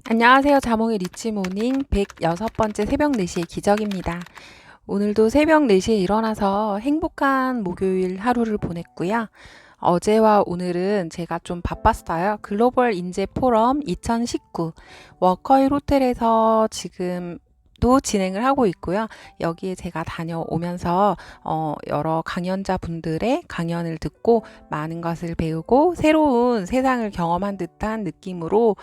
안녕하세요. 자몽의 리치모닝 106번째 새벽 4시의 기적입니다. 오늘도 새벽 4시에 일어나서 행복한 목요일 하루를 보냈고요. 어제와 오늘은 제가 좀 바빴어요. 글로벌 인재 포럼 2019 워커힐 호텔에서 지금도 진행을 하고 있고요. 여기에 제가 다녀오면서 여러 강연자 분들의 강연을 듣고 많은 것을 배우고 새로운 세상을 경험한 듯한 느낌으로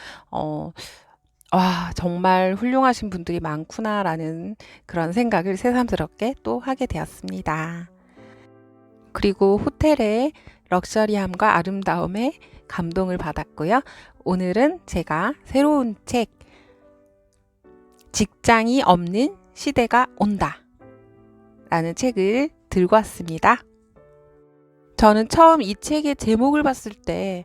와, 정말 훌륭하신 분들이 많구나라는 그런 생각을 새삼스럽게 또 하게 되었습니다. 그리고 호텔의 럭셔리함과 아름다움에 감동을 받았고요. 오늘은 제가 새로운 책, 직장이 없는 시대가 온다 라는 책을 들고 왔습니다. 저는 처음 이 책의 제목을 봤을 때,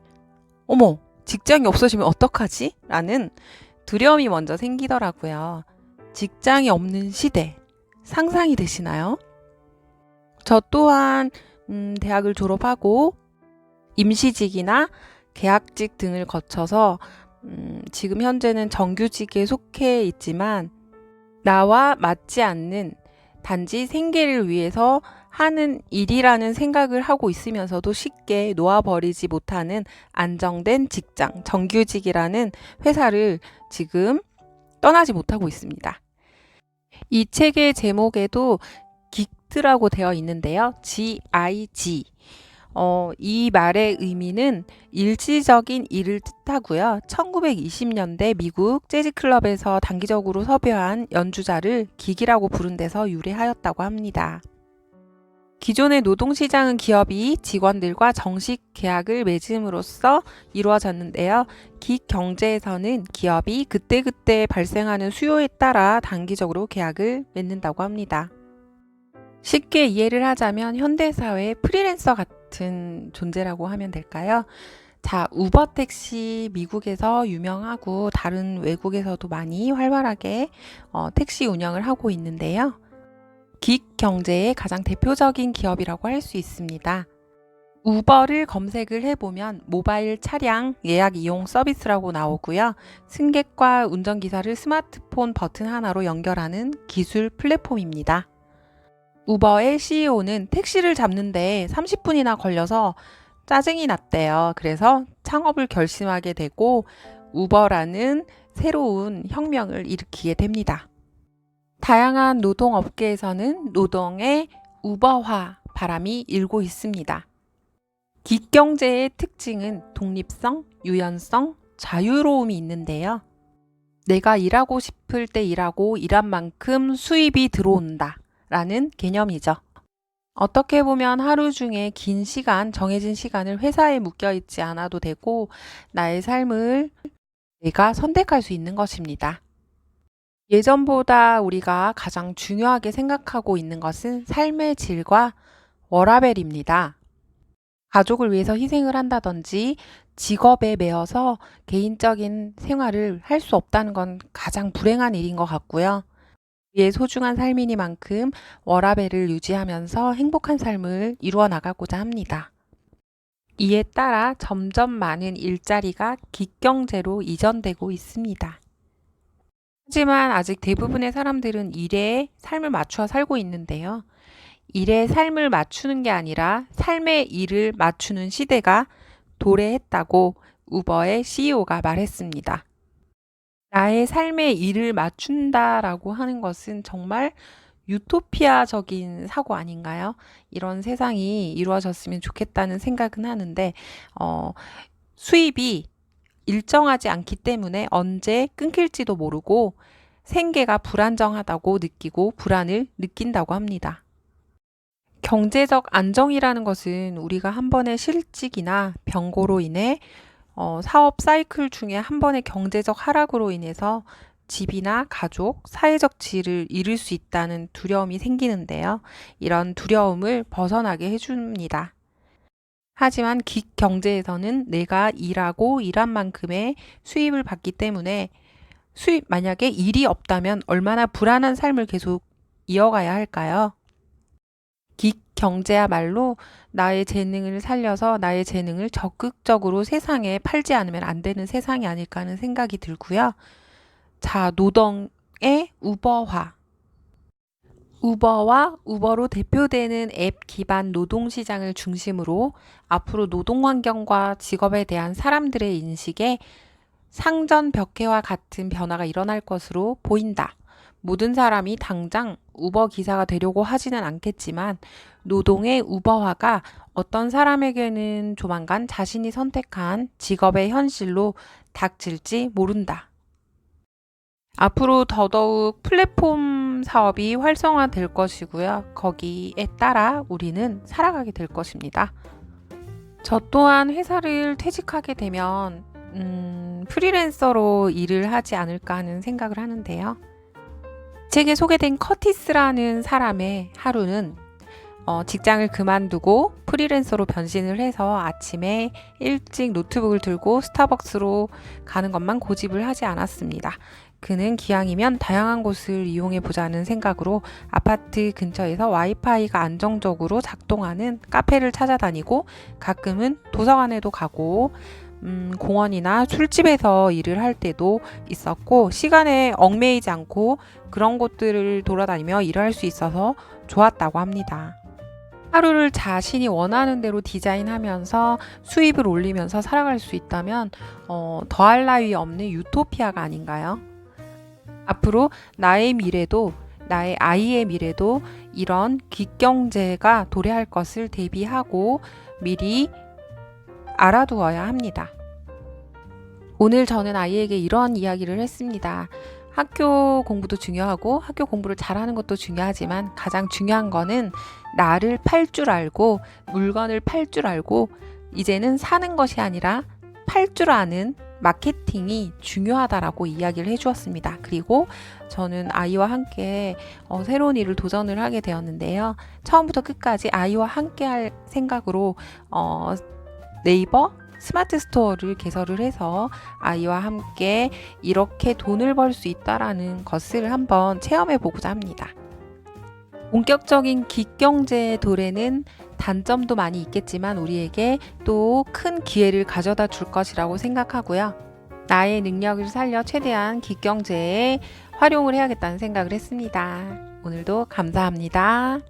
어머, 직장이 없어지면 어떡하지? 라는 두려움이 먼저 생기더라고요. 직장이 없는 시대, 상상이 되시나요? 저 또한 대학을 졸업하고 임시직이나 계약직 등을 거쳐서 지금 현재는 정규직에 속해 있지만 나와 맞지 않는 단지 생계를 위해서 하는 일이라는 생각을 하고 있으면서도 쉽게 놓아버리지 못하는 안정된 직장, 정규직이라는 회사를 지금 떠나지 못하고 있습니다. 이 책의 제목에도 기트라고 되어 있는데요. G-I-G. 이 말의 의미는 일시적인 일을 뜻하고요. 1920년대 미국 재즈클럽에서 단기적으로 섭외한 연주자를 기기라고 부른 데서 유래하였다고 합니다. 기존의 노동시장은 기업이 직원들과 정식 계약을 맺음으로써 이루어졌는데요. 기경제에서는 기업이 그때그때 발생하는 수요에 따라 단기적으로 계약을 맺는다고 합니다. 쉽게 이해를 하자면 현대사회의 프리랜서 같은 존재라고 하면 될까요? 자, 우버 택시 미국에서 유명하고 다른 외국에서도 많이 활발하게 택시 운영을 하고 있는데요. 기익 경제의 가장 대표적인 기업이라고 할 수 있습니다. 우버를 검색을 해보면 모바일 차량 예약 이용 서비스라고 나오고요. 승객과 운전기사를 스마트폰 버튼 하나로 연결하는 기술 플랫폼입니다. 우버의 CEO는 택시를 잡는데 30분이나 걸려서 짜증이 났대요. 그래서 창업을 결심하게 되고 우버라는 새로운 혁명을 일으키게 됩니다. 다양한 노동업계에서는 노동의 우버화 바람이 일고 있습니다. 기경제의 특징은 독립성, 유연성, 자유로움이 있는데요. 내가 일하고 싶을 때 일하고 일한 만큼 수입이 들어온다 라는 개념이죠. 어떻게 보면 하루 중에 긴 시간, 정해진 시간을 회사에 묶여 있지 않아도 되고 나의 삶을 내가 선택할 수 있는 것입니다. 예전보다 우리가 가장 중요하게 생각하고 있는 것은 삶의 질과 워라밸입니다. 가족을 위해서 희생을 한다든지 직업에 매여서 개인적인 생활을 할 수 없다는 건 가장 불행한 일인 것 같고요. 우리의 소중한 삶이니만큼 워라밸을 유지하면서 행복한 삶을 이루어 나가고자 합니다. 이에 따라 점점 많은 일자리가 기경제로 이전되고 있습니다. 하지만 아직 대부분의 사람들은 일에 삶을 맞추어 살고 있는데요. 일에 삶을 맞추는 게 아니라 삶의 일을 맞추는 시대가 도래했다고 우버의 CEO가 말했습니다. 나의 삶의 일을 맞춘다라고 하는 것은 정말 유토피아적인 사고 아닌가요? 이런 세상이 이루어졌으면 좋겠다는 생각은 하는데, 수입이 일정하지 않기 때문에 언제 끊길지도 모르고 생계가 불안정하다고 느끼고 불안을 느낀다고 합니다. 경제적 안정이라는 것은 우리가 한 번의 실직이나 병고로 인해 사업 사이클 중에 한 번의 경제적 하락으로 인해서 집이나 가족, 사회적 지위를 잃을 수 있다는 두려움이 생기는데요. 이런 두려움을 벗어나게 해줍니다. 하지만 기경제에서는 내가 일하고 일한 만큼의 수입을 받기 때문에 만약에 일이 없다면 얼마나 불안한 삶을 계속 이어가야 할까요? 기경제야말로 나의 재능을 살려서 나의 재능을 적극적으로 세상에 팔지 않으면 안 되는 세상이 아닐까 하는 생각이 들고요. 자, 노동의 우버화. 우버와 우버로 대표되는 앱 기반 노동시장을 중심으로 앞으로 노동환경과 직업에 대한 사람들의 인식에 상전벽해와 같은 변화가 일어날 것으로 보인다. 모든 사람이 당장 우버 기사가 되려고 하지는 않겠지만 노동의 우버화가 어떤 사람에게는 조만간 자신이 선택한 직업의 현실로 닥칠지 모른다. 앞으로 더더욱 플랫폼 사업이 활성화될 것이고요. 거기에 따라 우리는 살아가게 될 것입니다. 저 또한 회사를 퇴직하게 되면 프리랜서로 일을 하지 않을까 하는 생각을 하는데요. 책에 소개된 커티스라는 사람의 하루는 직장을 그만두고 프리랜서로 변신을 해서 아침에 일찍 노트북을 들고 스타벅스로 가는 것만 고집을 하지 않았습니다. 그는 기왕이면 다양한 곳을 이용해 보자는 생각으로 아파트 근처에서 와이파이가 안정적으로 작동하는 카페를 찾아다니고 가끔은 도서관에도 가고 공원이나 술집에서 일을 할 때도 있었고 시간에 얽매이지 않고 그런 곳들을 돌아다니며 일을 할 수 있어서 좋았다고 합니다. 하루를 자신이 원하는 대로 디자인하면서 수입을 올리면서 살아갈 수 있다면 더할 나위 없는 유토피아가 아닌가요? 앞으로 나의 미래도 나의 아이의 미래도 이런 기경제가 도래할 것을 대비하고 미리 알아두어야 합니다. 오늘 저는 아이에게 이런 이야기를 했습니다. 학교 공부도 중요하고 학교 공부를 잘하는 것도 중요하지만 가장 중요한 거는 나를 팔 줄 알고 물건을 팔 줄 알고 이제는 사는 것이 아니라 팔 줄 아는 마케팅이 중요하다라고 이야기를 해주었습니다. 그리고 저는 아이와 함께 새로운 일을 도전을 하게 되었는데요. 처음부터 끝까지 아이와 함께 할 생각으로 네이버 스마트 스토어를 개설을 해서 아이와 함께 이렇게 돈을 벌 수 있다라는 것을 한번 체험해 보고자 합니다. 본격적인 기경제의 도래는 단점도 많이 있겠지만 우리에게 또 큰 기회를 가져다 줄 것이라고 생각하고요. 나의 능력을 살려 최대한 기경제에 활용을 해야겠다는 생각을 했습니다. 오늘도 감사합니다.